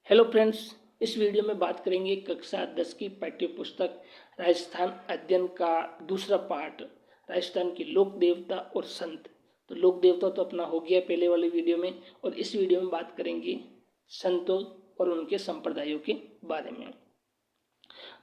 Hello friends, इस video में बात करेंगे कक्षा 10 की पाठ्य पुस्तक राजस्थान अध्ययन का दूसरा पार्ट, राजस्थान के लोक देवता और संत। तो लोक देवता तो अपना हो गया पहले वाली वीडियो में, और इस वीडियो में बात करेंगे संतों और उनके संप्रदायों के बारे में।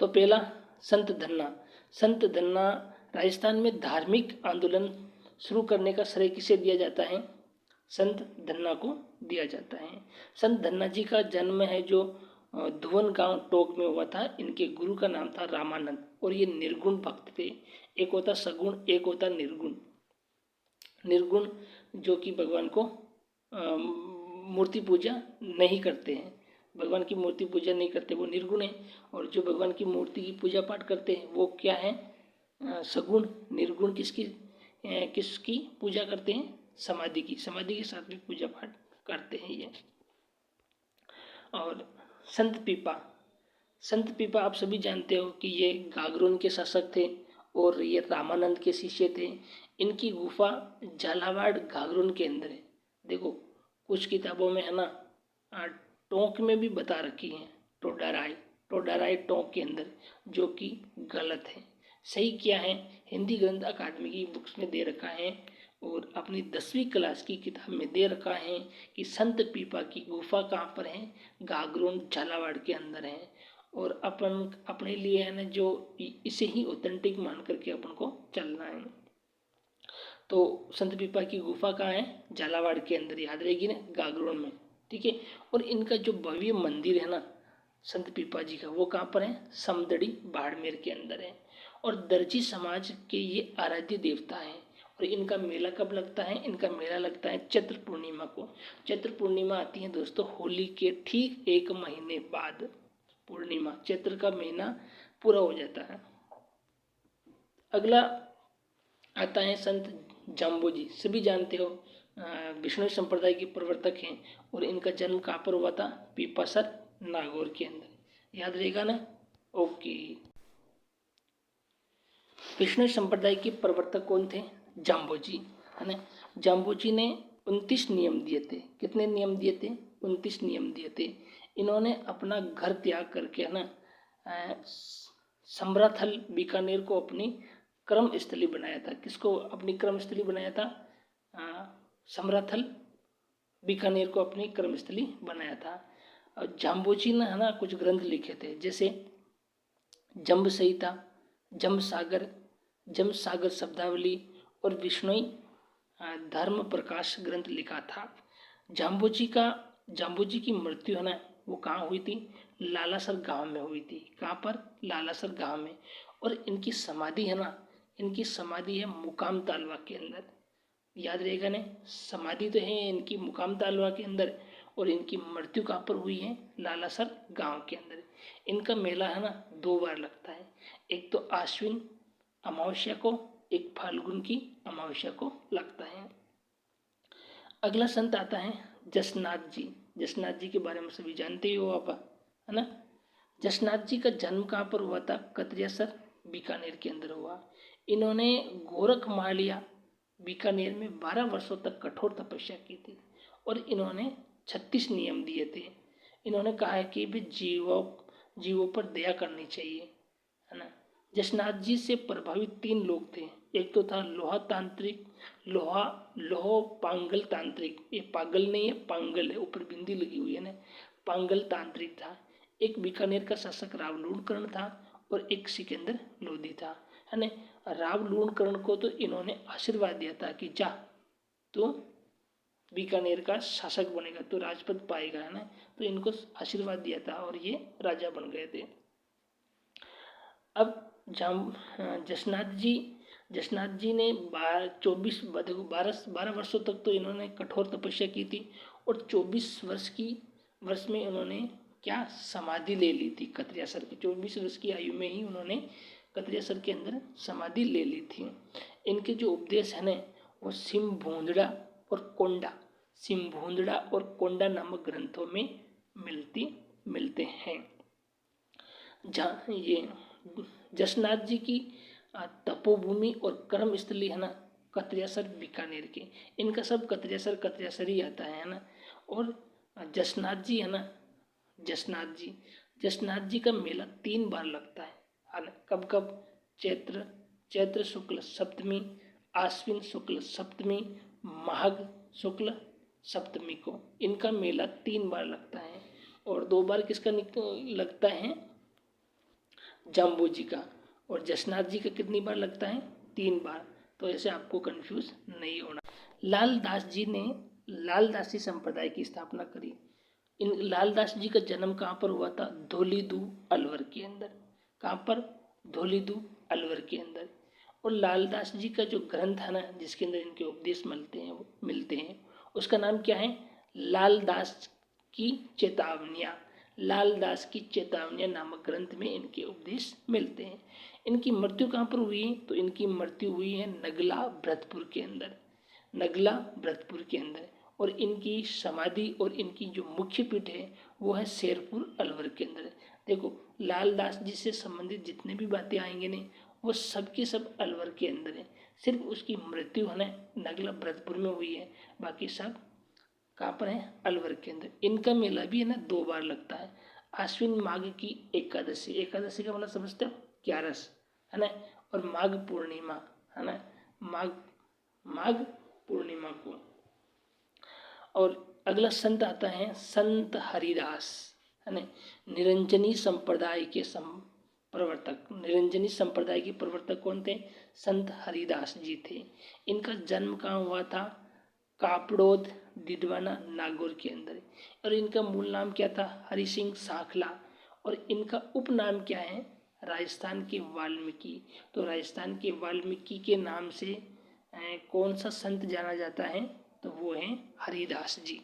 तो पहला, संत धन्ना। संत धन्ना राजस्थान में धार्मिक आंदोलन शुरू करने का श्रेय किसे दिया जाता है? संत धन्ना को दिया जाता है। संत धन्ना जी का जन्म है जो धुवन गांव टोक में हुआ था। इनके गुरु का नाम था रामानंद, और ये निर्गुण भक्त थे। एक होता सगुण, एक होता निर्गुण। निर्गुण जो कि भगवान को मूर्ति पूजा नहीं करते हैं, भगवान की मूर्ति पूजा नहीं करते, वो निर्गुण है। और जो भगवान की मूर्ति की पूजा पाठ करते हैं वो क्या है? सगुण। निर्गुण किसकी पूजा करते हैं? समाधि की। समाधि के साथ भी पूजा पाठ करते हैं ये। और संत पीपा। संत पीपा आप सभी जानते हो कि ये गागरोन के शासक थे और ये रामानंद के शिष्य थे। इनकी गुफा झालावाड़ गागरोन के अंदर है। देखो कुछ किताबों में है ना, टोंक में भी बता रखी है, टोडाराय टोंक के अंदर, जो कि गलत है। सही क्या है? हिंदी ग्रंथ अकादमी की बुक्स में दे रखा है और अपनी 10वीं क्लास की किताब में दे रखा है कि संत पीपा की गुफा कहाँ पर है? गागरोन झालावाड़ के अंदर है। और अपन अपने लिए है ना, जो इसे ही ऑथेंटिक मान करके अपन को चलना है। तो संत पीपा की गुफा कहाँ है? झालावाड़ के अंदर, याद रहेगी ना, गागरोन में। ठीक है। और इनका जो भव्य मंदिर है ना संत पीपा जी का, वो कहाँ पर है? समदड़ी बाड़मेर के अंदर है। और दर्जी समाज के ये आराध्य देवता हैं। और इनका मेला कब लगता है? इनका मेला लगता है चैत्र पूर्णिमा को। चैत्र पूर्णिमा आती है दोस्तों होली के ठीक 1 महीने बाद। पूर्णिमा, चैत्र का महीना पूरा हो जाता है। अगला आता है संत जाम्बो जी। सभी जानते हो विष्णु संप्रदाय के प्रवर्तक हैं। और इनका जन्म कहाँ पर हुआ था? पीपासर नागौर के अंदर। याद रहेगा ना? ओके। विष्णु संप्रदाय के प्रवर्तक कौन थे? जाम्बो जी, है ना। जाम्बो जी ने 29 नियम दिए थे। कितने नियम दिए थे? 29 नियम दिए थे। इन्होंने अपना घर त्याग करके, है ना, समराथल बीकानेर को अपनी कर्म स्थली बनाया था। किसको अपनी कर्म स्थली बनाया था? समराथल बीकानेर को अपनी कर्म स्थली बनाया था। और जाम्बोजी ने, है ना, कुछ ग्रंथ लिखे थे, जैसे जम्ब संहिता, जम्ब सागर शब्दावली और विष्णुई धर्म प्रकाश ग्रंथ लिखा था। जाम्बो जी की मृत्यु है ना, वो कहाँ हुई थी? लालासर गांव में हुई थी। कहाँ पर? लालासर गांव में। और इनकी समाधि है ना, इनकी समाधि है मुकाम तालवा के अंदर। याद रहेगा ने, समाधि तो है इनकी मुकाम तालवा के अंदर, और इनकी मृत्यु कहाँ पर हुई है? लालासर गांव के अंदर। इनका मेला है ना 2 बार लगता है, एक तो आश्विन अमावस्या को, एक फाल्गुन की अमावस्या को लगता है। अगला संत आता है जसनाथ जी। जसनाथ जी के बारे में सभी जानते ही हो आप, है ना। जसनाथ जी का जन्म कहाँ पर हुआ था? कतरियासर बीकानेर के अंदर हुआ। इन्होंने गोरख मालिया बीकानेर में 12 वर्षों तक कठोर तपस्या की थी। और इन्होंने 36 नियम दिए थे। इन्होंने कहा है कि भी जीवों पर दया करनी चाहिए, है ना। जसनाथ जी से प्रभावित 3 लोग थे। एक तो था लोहा तांत्रिक, लोहो पांगल तांत्रिक। ये पागल नहीं है, पांगल है, ऊपर बिंदी लगी हुई है ना। पांगल तांत्रिक था। एक बीकानेर का शासक रावलूणकर्ण था और एक सिकंदर लोधी था, है ना। रावलूणकर्ण को तो इन्होंने आशीर्वाद दिया था कि जा तो बीकानेर का शासक बनेगा, तो राजपद पाएगा, है ना। तो इनको आशीर्वाद दिया था और ये राजा बन गए थे। अब जसनाथ जी ने 12 वर्षों तक तो इन्होंने कठोर तपस्या की थी। और 24 वर्ष में इन्होंने क्या? समाधि ले ली थी कतरियासर की। 24 वर्ष की आयु में ही उन्होंने कतरियासर के अंदर समाधि ले ली थी। इनके जो उपदेश है ना, वो सिम्भूंदड़ा और कोंडा नामक ग्रंथों में मिलते हैं। जहाँ ये जसनाथ जी की तपोभूमि और कर्म स्थली है ना कतरियासर बीकानेर के। इनका सब कतरियासर ही आता है ना। और जसनाथ जी है ना, जसनाथ जी। जसनाथ जी का मेला 3 बार लगता है ना। कब कब? चैत्र शुक्ल सप्तमी, आश्विन शुक्ल सप्तमी, माघ शुक्ल सप्तमी को इनका मेला 3 बार लगता है। और 2 बार किसका लगता है? जाम्बू जी का। और जसनाथ जी का कितनी बार लगता है? 3 बार। तो ऐसे आपको कंफ्यूज नहीं होना। लाल दास जी ने लाल दासी संप्रदाय की स्थापना करी। इन लाल दास जी का जन्म कहाँ पर हुआ था? धौलीदू अलवर के अंदर। कहाँ पर? धौलीदू अलवर के अंदर। और लाल दास जी का जो ग्रंथ है ना, जिसके अंदर इनके उपदेश मिलते हैं, उसका नाम क्या है? लाल दास की चेतावनियाँ। लाल दास की चेतावनियाँ नामक ग्रंथ में इनके उपदेश मिलते हैं। इनकी मृत्यु कहाँ पर हुई? तो इनकी मृत्यु हुई है नगला भरतपुर के अंदर। नगला भरतपुर के अंदर। और इनकी समाधि और इनकी जो मुख्य पीठ है वो है शेरपुर अलवर के अंदर। देखो, लाल दास जी से संबंधित जितने भी बातें आएंगे ने, वो सब के सब अलवर के अंदर है। सिर्फ उसकी मृत्यु है ना नगला भरतपुर में हुई है, बाकी सब कहाँ पर है? अलवर के अंदर। इनका मेला भी है ना 2 बार लगता है। आश्विन माघ की एकादशी, एकादशी का मतलब समझते हो? 11 है ना। और माघ पूर्णिमा है ना, माघ माघ पूर्णिमा को। और अगला संत आता है संत हरिदास, है ना। निरंजनी संप्रदाय के प्रवर्तक। निरंजनी संप्रदाय के प्रवर्तक कौन थे? संत हरिदास जी थे। इनका जन्म कहाँ हुआ था? कापड़ोद दिडवाना नागौर के अंदर। और इनका मूल नाम क्या था? हरि सिंह साखला। और इनका उपनाम क्या है? राजस्थान के वाल्मीकि। तो राजस्थान के वाल्मीकि के नाम से कौन सा संत जाना जाता है? तो वो है हरिदास जी।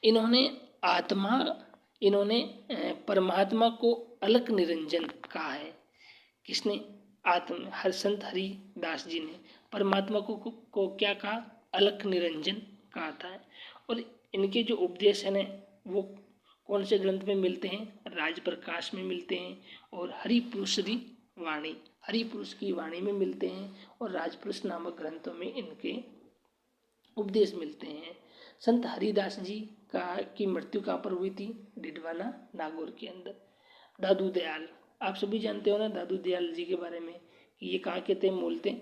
इन्होंने आत्मा इन्होंने परमात्मा को अलग निरंजन कहा है। किसने? हर संत हरिदास जी ने परमात्मा को क्या कहा? अलग निरंजन कहा था। और इनके जो उपदेश है ना, वो कौन से ग्रंथ में मिलते हैं? राजप्रकाश में मिलते हैं, और हरिपुरुषरी वाणी, हरिपुरुष की वाणी में मिलते हैं, और राजपुरुष नामक ग्रंथों में इनके उपदेश मिलते हैं। संत हरिदास जी की मृत्यु कहाँ पर हुई थी? डिडवाना नागौर के अंदर। दादू दयाल, आप सभी जानते हो ना दादू दयाल जी के बारे में, कि ये कहाँ के थे? मूलतः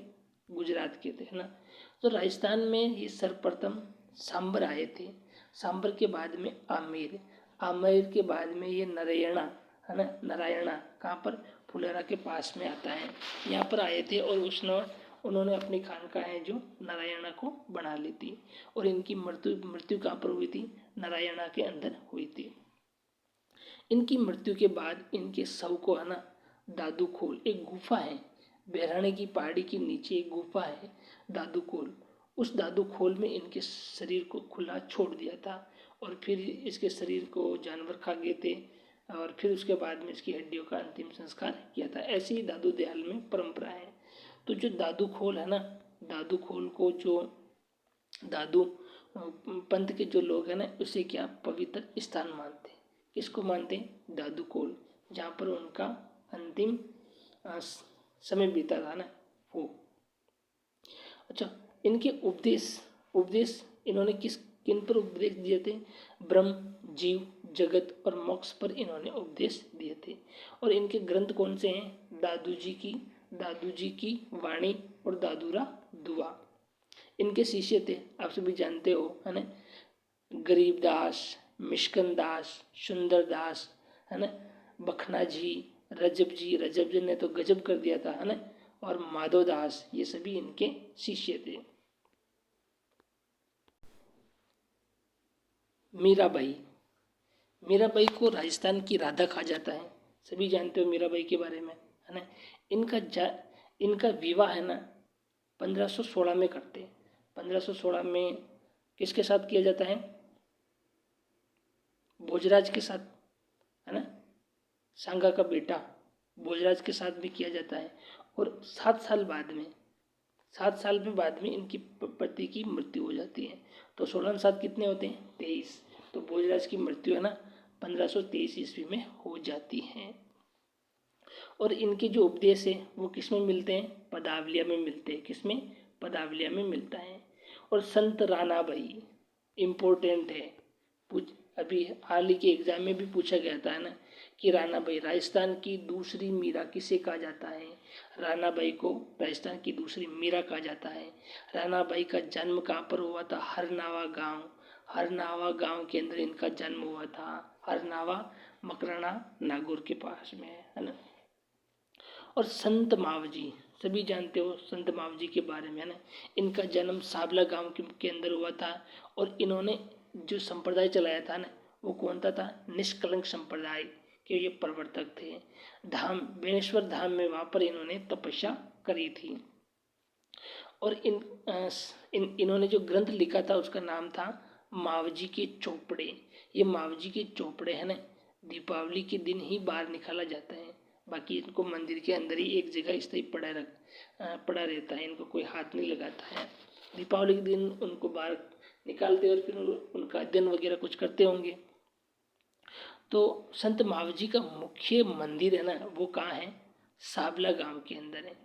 गुजरात के थे, है ना। तो राजस्थान में ये सर्वप्रथम सांबर आए थे। सांबर के बाद में आमेर, आमेर के बाद में ये नारायणा, है ना। नारायणा कहाँ पर? फुलेरा के पास में आता है। यहाँ पर आए थे और उन्होंने अपनी खानकाहें जो नारायणा को बना ली थी। और इनकी मृत्यु कहाँ पर हुई थी? नारायणा के अंदर हुई थी। इनकी मृत्यु के बाद इनके शव को है ना दादू खोल, एक गुफा है बहराने की पहाड़ी के नीचे, एक गुफा है दादू खोल। उस दादू खोल में इनके शरीर को खुला छोड़ दिया था, और फिर इसके शरीर को जानवर खा गए थे, और फिर उसके बाद में इसकी हड्डियों का अंतिम संस्कार किया था। ऐसी ही दादू दयाल में परंपरा है। तो जो दादू खोल है ना, दादू खोल को जो दादू पंथ के जो लोग हैं ना, उसे क्या पवित्र स्थान मानते हैं। किसको मानते हैं? दादू खोल, जहाँ पर उनका अंतिम समय बीता था ना, वो। अच्छा, इनके उपदेश इन्होंने किन पर उपदेश दिए थे? ब्रह्म, जीव, जगत और मोक्ष पर इन्होंने उपदेश दिए थे। और इनके ग्रंथ कौन से हैं? दादू जी की वाणी और दादूरा दुआ। इनके शिष्य थे, आप सभी जानते हो, है ना। गरीबदास, मिश्कन दास, सुंदर दास, है ना। बखना जी, रजब जी ने तो गजब कर दिया था, है ना। और माधव दास, ये सभी इनके शिष्य थे। मीराबाई को राजस्थान की राधा कहा जाता है। सभी जानते हो मीराबाई के बारे में, है ना। इनका विवाह है ना 1516 में करते हैं। 1516 में किसके साथ किया जाता है? भोजराज के साथ, है ना। सांगा का बेटा भोजराज के साथ भी किया जाता है। और 7 साल में बाद में इनकी पति की मृत्यु हो जाती है। तो 16 साल कितने होते हैं? 23। तो भोजराज की मृत्यु है ना 1523 ईस्वी में हो जाती है। और इनके जो उपदेश है वो किस में मिलते हैं? पदावलिया में मिलते हैं। किस में? पदावलिया में मिलता है। और संत रानाबाई इम्पोर्टेंट है। अभी हाल ही के एग्जाम में भी पूछा गया था, है ना, कि रानाबाई, राजस्थान की दूसरी मीरा किसे कहा जाता है? रानाबाई को राजस्थान की दूसरी मीरा कहा जाता है। रानाबाई का जन्म कहाँ पर हुआ था? हरनावा गांव, हरनावा गांव के अंदर इनका जन्म हुआ था। हरनावा मकराना नागौर के पास में है ना। और संत मावजी, सभी जानते हो संत मावजी के बारे में, है ना। इनका जन्म साबला गांव के अंदर हुआ था। और इन्होंने जो संप्रदाय चलाया था ना, वो कौन था? निष्कलंक संप्रदाय के ये प्रवर्तक थे। धाम बेनेश्वर धाम में, वहाँ पर इन्होंने तपस्या करी थी। और इन्होंने जो ग्रंथ लिखा था उसका नाम था मावजी के चोपड़े। ये मावजी के चोपड़े है ना, दीपावली के दिन ही बाहर निकाला जाता है। बाकी इनको मंदिर के अंदर ही एक जगह स्थायी पड़ा रहता है, इनको कोई हाथ नहीं लगाता है। दीपावली के दिन उनको बाहर निकालते और फिर उनका अध्ययन वगैरह कुछ करते होंगे। तो संत मावजी का मुख्य मंदिर है ना, वो कहाँ है? साबला गांव के अंदर है।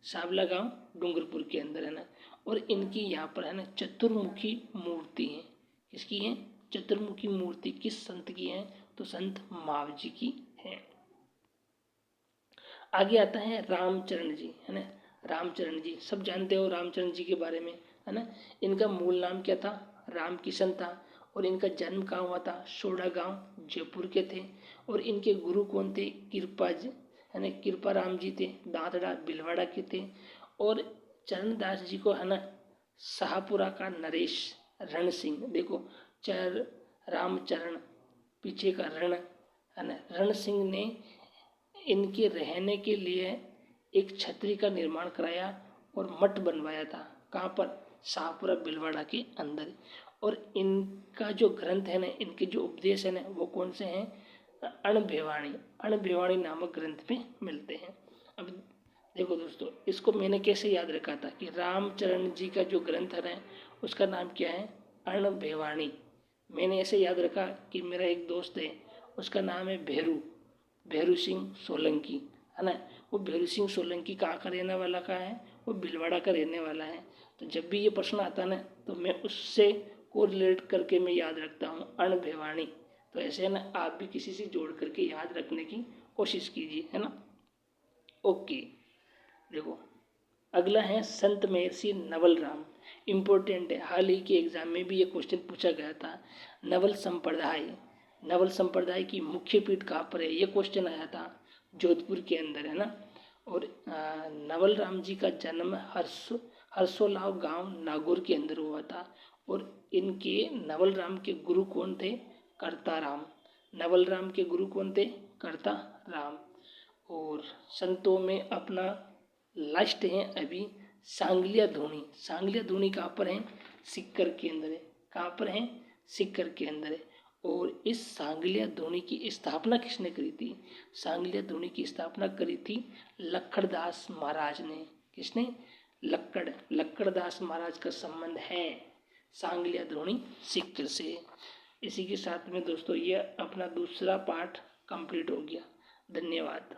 साबला गांव डूंगरपुर के अंदर है ना। और इनकी यहाँ पर है ना चतुर्मुखी मूर्ति है। किसकी है? चतुर्मुखी मूर्ति किस संत की है? तो संत मावजी की है। आगे आता है रामचरण जी, है ना। रामचरण जी सब जानते हो रामचरण जी के बारे में, है ना। इनका मूल नाम क्या था? राम किशन था। और इनका जन्म कहाँ हुआ था? सोडा गांव जयपुर के थे। और इनके गुरु कौन थे? कृपा जी, है ना, कृपा राम जी थे, दादड़ा बिलवाड़ा के थे। और चरणदास जी को, है ना, शाहपुरा का नरेश रण सिंह, देखो चर रामचरण पीछे का रण, है ना, रण सिंह ने इनके रहने के लिए एक छतरी का निर्माण कराया और मठ बनवाया था। कहाँ पर? शाहपुरा बिलवाड़ा के अंदर। और इनका जो ग्रंथ है ना, इनके जो उपदेश है ना, वो कौन से हैं? अणभिवाणी, अणभिवाणी नामक ग्रंथ में मिलते हैं। अब देखो दोस्तों, इसको मैंने कैसे याद रखा था कि रामचरण जी का जो ग्रंथ है ना, उसका नाम क्या है? अणभिवाणी। मैंने ऐसे याद रखा कि मेरा एक दोस्त है, उसका नाम है भैरू सिंह सोलंकी, है ना। वो भैरू सिंह सोलंकी कहाँ का रहने वाला का है? वो भिलवाड़ा का रहने वाला है। तो जब भी ये प्रश्न आता ना, तो मैं उससे को रिलेट करके मैं याद रखता हूँ अणभिवाणी। तो ऐसे है ना, आप भी किसी से जोड़ करके याद रखने की कोशिश कीजिए, है ना। ओके, देखो अगला है संत महर्षि नवल राम। इम्पोर्टेंट है, हाल ही के एग्जाम में भी ये क्वेश्चन पूछा गया था। नवल संप्रदाय की मुख्य पीठ कहाँ पर है? ये क्वेश्चन आया था जोधपुर के अंदर, है ना। और नवल राम जी का जन्म हर्षोलाव गांव नागौर के अंदर हुआ था। और इनके नवल राम के गुरु कौन थे? करता राम। नवल राम के गुरु कौन थे? करता राम। और संतों में अपना लास्ट है अभी सांगलिया धोनी। सांगलिया धोनी कहाँ पर है? सिक्कर के अंदर है। कहाँ पर है? सिक्कर के अंदर है। और इस सांगलिया धोनी की स्थापना किसने करी थी? सांगलिया धोनी की स्थापना करी थी लक्कड़दास महाराज ने। किसने? लक्कड़दास महाराज का संबंध है सांगलिया धोनी सिक्कर से। इसी के साथ में दोस्तों ये अपना दूसरा पार्ट कंप्लीट हो गया। धन्यवाद।